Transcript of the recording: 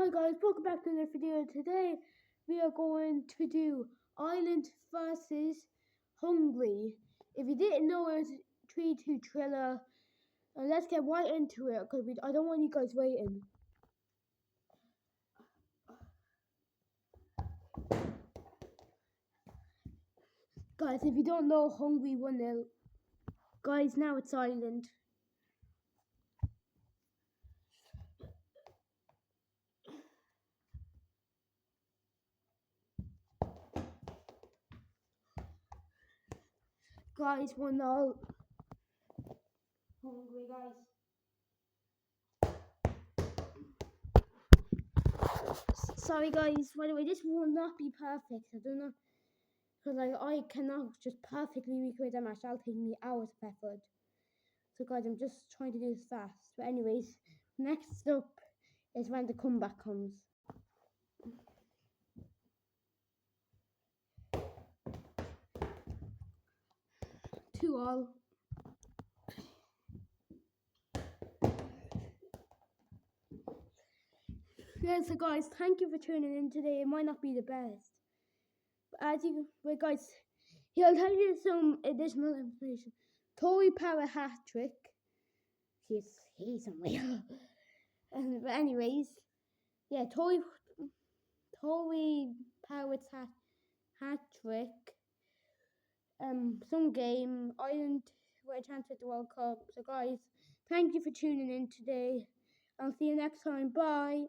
Hi guys, welcome back to the video. Today we are going to do Ireland versus Hungary. If you didn't know, it was 3-2 thriller. Let's get right into it because I don't want you guys waiting. Guys, if you don't know, Hungary 1-0. Guys, now it's Ireland. Guys, 1-0. Hungry, guys. Sorry guys, by the way, this will not be perfect. I don't know, because I cannot just perfectly recreate that match. That'll take me hours of effort. So guys, I'm just trying to do this fast. But anyways, next up is when the comeback comes. 2-2. Yeah, so guys, thank you for tuning in today. It might not be the best, but guys, here I'll tell you some additional information. Tory Parrot hat trick. He's somewhere. But anyways, yeah, Tory Parrot's hat trick. Some game. Ireland were a chance at the World Cup. So guys, thank you for tuning in today. I'll see you next time. Bye.